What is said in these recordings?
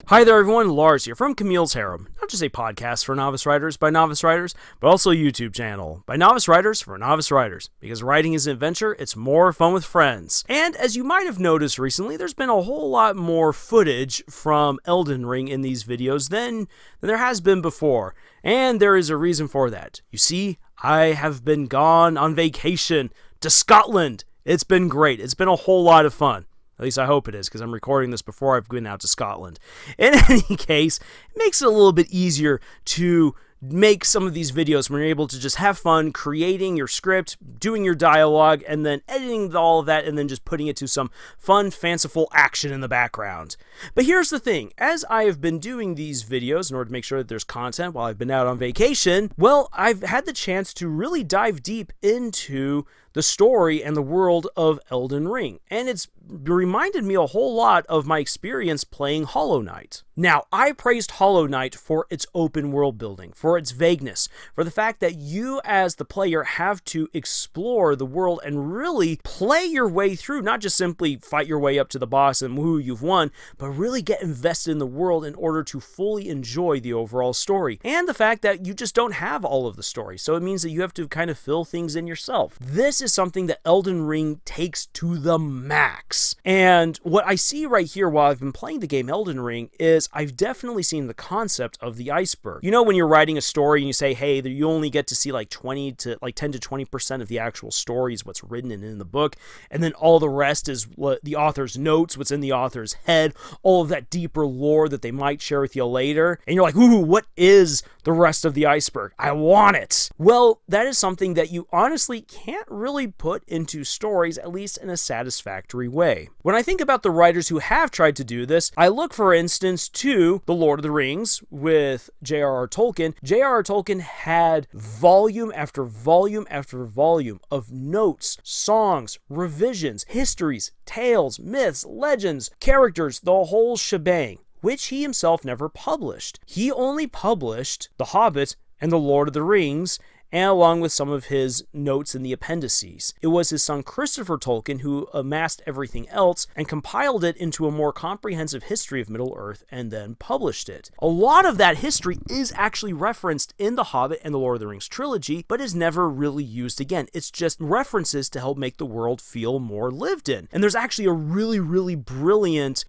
Hi there everyone, Lars here from Camille's Harem. Not just a podcast for novice writers by novice writers, but also a YouTube channel by novice writers for novice writers. Because writing is an adventure, it's more fun with friends. And as you might have noticed recently, there's been a whole lot more footage from Elden Ring in these videos than there has been before. And there is a reason for that. You see, I have been gone on vacation to Scotland. It's been great. It's been a whole lot of fun. At least I hope it is, because I'm recording this before I've been out to Scotland. In any case, it makes it a little bit easier to make some of these videos when you're able to just have fun creating your script, doing your dialogue, and then editing all of that, and then just putting it to some fun, fanciful action in the background. But here's the thing. As I have been doing these videos in order to make sure that there's content while I've been out on vacation, well, I've had the chance to really dive deep into the story and the world of Elden Ring. And it's reminded me a whole lot of my experience playing Hollow Knight. Now, I praised Hollow Knight for its open world building, for its vagueness, for the fact that you as the player have to explore the world and really play your way through, not just simply fight your way up to the boss and woohoo, you've won, but really get invested in the world in order to fully enjoy the overall story. And the fact that you just don't have all of the story, so it means that you have to kind of fill things in yourself. This is something that Elden Ring takes to the max. And what I see right here while I've been playing the game Elden Ring is I've definitely seen the concept of the iceberg. You know, when you're writing a story and you say, hey, you only get to see like 10 to 20% of the actual story is what's written in the book, and then all the rest is what the author's notes, what's in the author's head, all of that deeper lore that they might share with you later. And you're like, ooh, what is the rest of the iceberg? I want it. Well, that is something that you honestly can't really put into stories, at least in a satisfactory way. When I think about the writers who have tried to do this, I look, for instance, to The Lord of the Rings with J.R.R. Tolkien. J.R.R. Tolkien had volume after volume after volume of notes, songs, revisions, histories, tales, myths, legends, characters, the whole shebang, which he himself never published. He only published The Hobbit and The Lord of the Rings, and along with some of his notes in the appendices. It was his son Christopher Tolkien who amassed everything else and compiled it into a more comprehensive history of Middle-earth and then published it. A lot of that history is actually referenced in The Hobbit and The Lord of the Rings trilogy, but is never really used again. It's just references to help make the world feel more lived in. And there's actually a really brilliant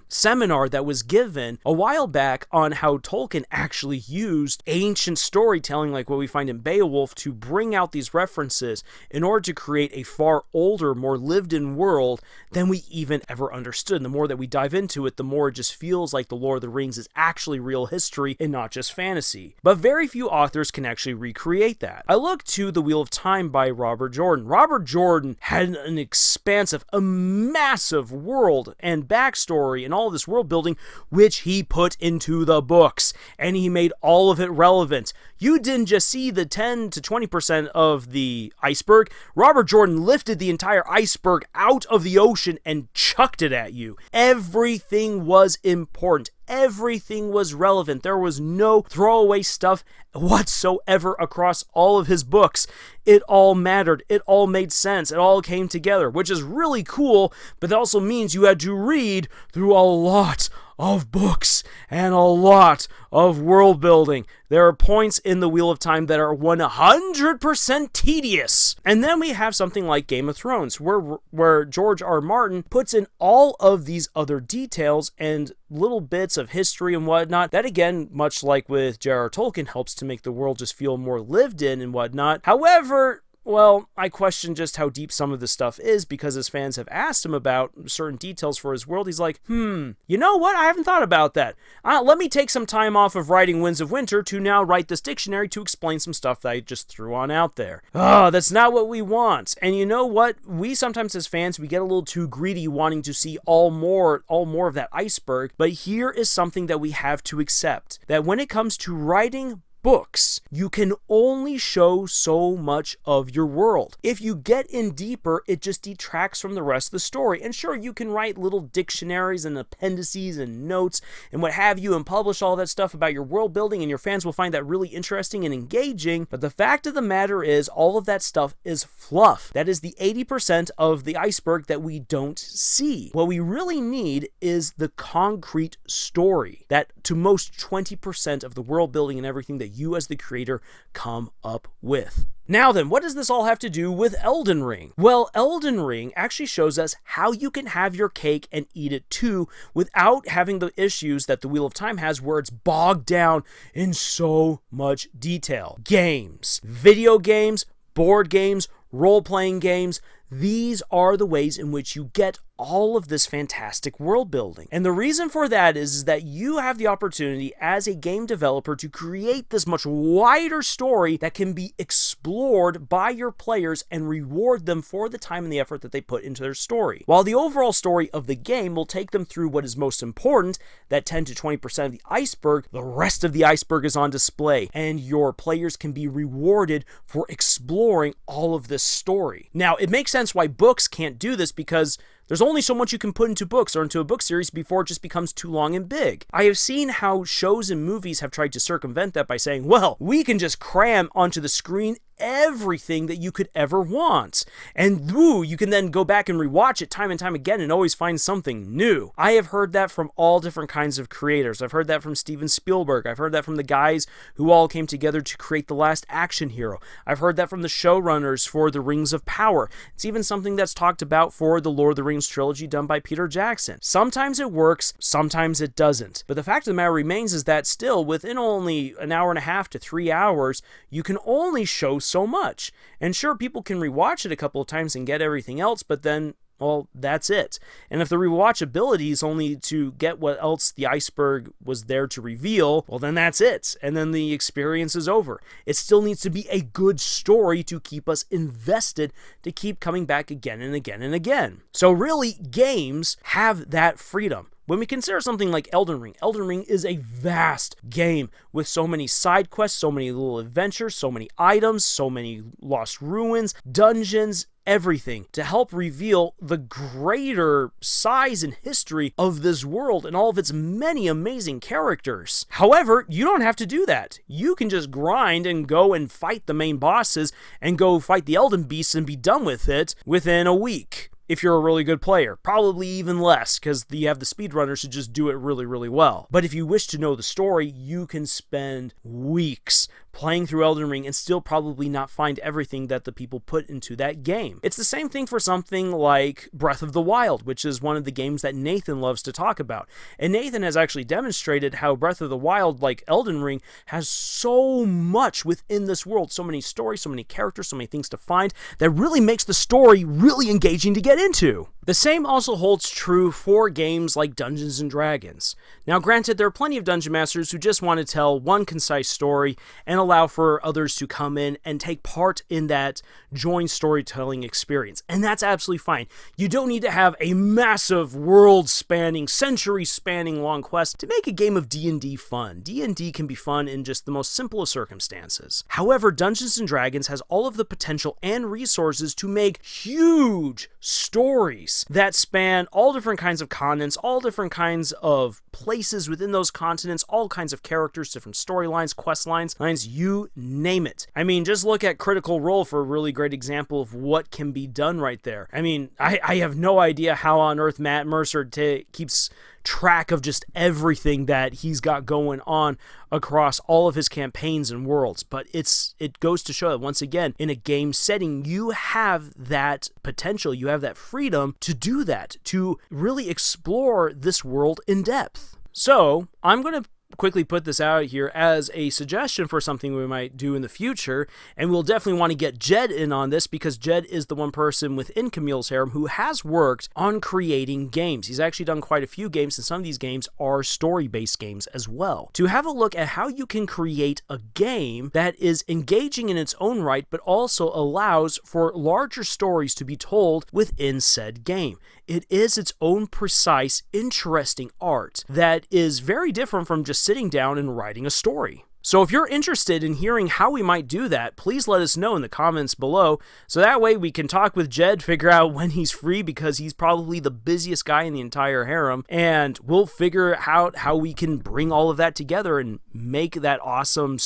seminar that was given a while back on how Tolkien actually used ancient storytelling like what we find in Beowulf to bring out these references in order to create a far older, more lived-in world than we even ever understood. And the more that we dive into it, the more it just feels like The Lord of the Rings is actually real history and not just fantasy. But very few authors can actually recreate that. I look to The Wheel of Time by Robert Jordan. Robert Jordan had an expansive, a massive world and backstory and all of this world building, which he put into the books, and he made all of it relevant. You didn't just see the 10 to 20% of the iceberg. Robert Jordan lifted the entire iceberg out of the ocean and chucked it at you. Everything was important. Everything was relevant. There was no throwaway stuff whatsoever across all of his books. It all mattered. It all made sense. It all came together, which is really cool, but that also means you had to read through a lot of books and a lot of world building. There are points in the Wheel of Time that are 100% tedious. And then we have something like Game of Thrones, where George R. Martin puts in all of these other details and little bits of history and whatnot. That, again, much like with J.R.R. Tolkien, helps to make the world just feel more lived in and whatnot. However, well, I question just how deep some of this stuff is, because his fans have asked him about certain details for his world. He's like, you know what? I haven't thought about that. Let me take some time off of writing Winds of Winter to now write this dictionary to explain some stuff that I just threw on out there. Oh, that's not what we want. And you know what? We sometimes as fans, we get a little too greedy wanting to see all more of that iceberg. But here is something that we have to accept. That when it comes to writing books, you can only show so much of your world. If you get in deeper, it just detracts from the rest of the story. And sure, you can write little dictionaries and appendices and notes and what have you and publish all that stuff about your world building, and your fans will find that really interesting and engaging. But the fact of the matter is, all of that stuff is fluff. That is the 80% of the iceberg that we don't see. What we really need is the concrete story, that to most 20% of the world building and everything that you as the creator come up with. Now then, what does this all have to do with Elden Ring? Well, Elden Ring actually shows us how you can have your cake and eat it too without having the issues that the Wheel of Time has, where it's bogged down in so much detail. Games, video games, board games, role-playing games, these are the ways in which you get all of this fantastic world building. And the reason for that is that you have the opportunity as a game developer to create this much wider story that can be explored by your players and reward them for the time and the effort that they put into their story. While the overall story of the game will take them through what is most important, that 10 to 20% of the iceberg, the rest of the iceberg is on display, and your players can be rewarded for exploring all of this story. Now, it makes sense why books can't do this, because there's only so much you can put into books or into a book series before it just becomes too long and big. I have seen how shows and movies have tried to circumvent that by saying, well, we can just cram onto the screen everything that you could ever want. And you can then go back and rewatch it time and time again and always find something new. I have heard that from all different kinds of creators. I've heard that from Steven Spielberg. I've heard that from the guys who all came together to create The Last Action Hero. I've heard that from the showrunners for The Rings of Power. It's even something that's talked about for the Lord of the Rings trilogy done by Peter Jackson. Sometimes it works, sometimes it doesn't. But the fact of the matter remains is that still, within only an hour and a half to 3 hours, you can only show so much. And sure, people can rewatch it a couple of times and get everything else, but then, well, that's it. And if the rewatchability is only to get what else the iceberg was there to reveal, well, then that's it. And then the experience is over. It still needs to be a good story to keep us invested, to keep coming back again and again and again. So really, games have that freedom. When we consider something like Elden Ring is a vast game with so many side quests, so many little adventures, so many items, so many lost ruins, dungeons, everything to help reveal the greater size and history of this world and all of its many amazing characters. However, you don't have to do that. You can just grind and go and fight the main bosses and go fight the Elden Beasts and be done with it within a week. If you're a really good player, probably even less, because you have the speedrunners who just do it really, really well. But if you wish to know the story, you can spend weeks playing through Elden Ring and still probably not find everything that the people put into that game. It's the same thing for something like Breath of the Wild, which is one of the games that Nathan loves to talk about. And Nathan has actually demonstrated how Breath of the Wild, like Elden Ring, has so much within this world, so many stories, so many characters, so many things to find, that really makes the story really engaging to get into. The same also holds true for games like Dungeons & Dragons. Now granted, there are plenty of dungeon masters who just want to tell one concise story and allow for others to come in and take part in that joint storytelling experience. And that's absolutely fine. You don't need to have a massive world-spanning, century-spanning long quest to make a game of D&D fun. D&D can be fun in just the most simple of circumstances. However, Dungeons & Dragons has all of the potential and resources to make huge stories that span all different kinds of continents, all different kinds of places within those continents, all kinds of characters, different storylines, quest lines, you name it. I mean, just look at Critical Role for a really great example of what can be done right there. I mean, I have no idea how on earth Matt Mercer keeps track of just everything that he's got going on across all of his campaigns and worlds, but it goes to show that once again, in a game setting, you have that potential, you have that freedom to do that, to really explore this world in depth. So I'm going to quickly put this out here as a suggestion for something we might do in the future, and we'll definitely want to get Jed in on this, because Jed is the one person within Camille's Harem who has worked on creating games. He's actually done quite a few games, and some of these games are story-based games as well. To have a look at how you can create a game that is engaging in its own right, but also allows for larger stories to be told within said game. It is its own precise, interesting art that is very different from just sitting down and writing a story. So if you're interested in hearing how we might do that, please let us know in the comments below, so that way we can talk with Jed, figure out when he's free, because he's probably the busiest guy in the entire harem, and we'll figure out how we can bring all of that together and make that awesome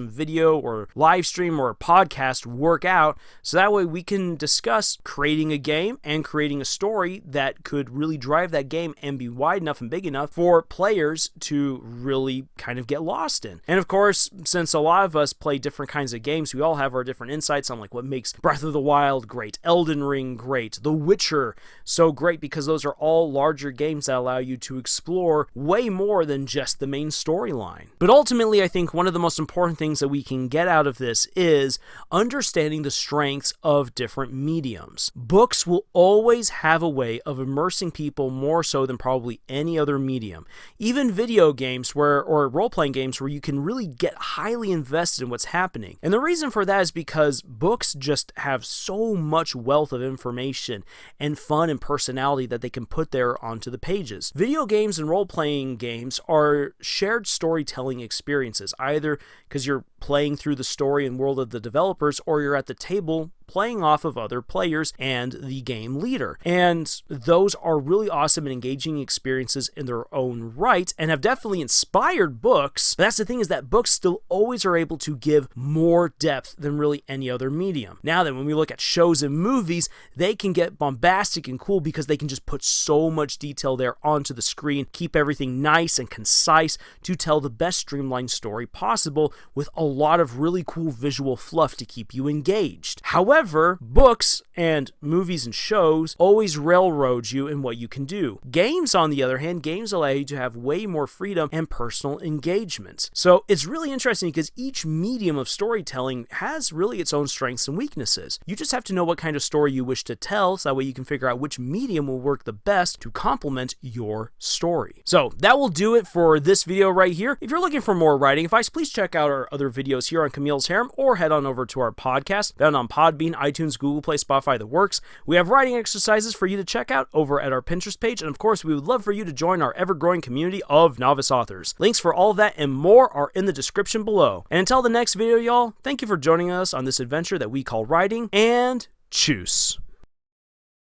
video or live stream or podcast work out, so that way we can discuss creating a game and creating a story that could really drive that game and be wide enough and big enough for players to really kind of get lost in. And of course, since a lot of us play different kinds of games, we all have our different insights on like what makes Breath of the Wild great, Elden Ring great, The Witcher so great, because those are all larger games that allow you to explore way more than just the main storyline. But ultimately, I think one of the most important things that we can get out of this is understanding the strengths of different mediums. Books will always have a way of immersing people more so than probably any other medium. Even video games or role-playing games where you can really get highly invested in what's happening. And the reason for that is because books just have so much wealth of information and fun and personality that they can put there onto the pages. Video games and role-playing games are shared storytelling experiences, either because you're playing through the story and world of the developers, or you're at the table playing off of other players and the game leader. And those are really awesome and engaging experiences in their own right, and have definitely inspired books. But that's the thing, is that books still always are able to give more depth than really any other medium. Now then, when we look at shows and movies, they can get bombastic and cool because they can just put so much detail there onto the screen, keep everything nice and concise to tell the best streamlined story possible with a lot of really cool visual fluff to keep you engaged. However, books and movies and shows always railroad you in what you can do. Games, on the other hand, games allow you to have way more freedom and personal engagement. So it's really interesting because each medium of storytelling has really its own strengths and weaknesses. You just have to know what kind of story you wish to tell, so that way you can figure out which medium will work the best to complement your story. So that will do it for this video right here. If you're looking for more writing advice, please check out our other videos here on Camille's Harem, or head on over to our podcast found on Podbean, iTunes, Google Play, Spotify, the works. We have writing exercises for you to check out over at our Pinterest page, and of course, we would love for you to join our ever-growing community of novice authors. Links for all of that and more are in the description below. And until the next video, y'all, thank you for joining us on this adventure that we call writing, and tschüss.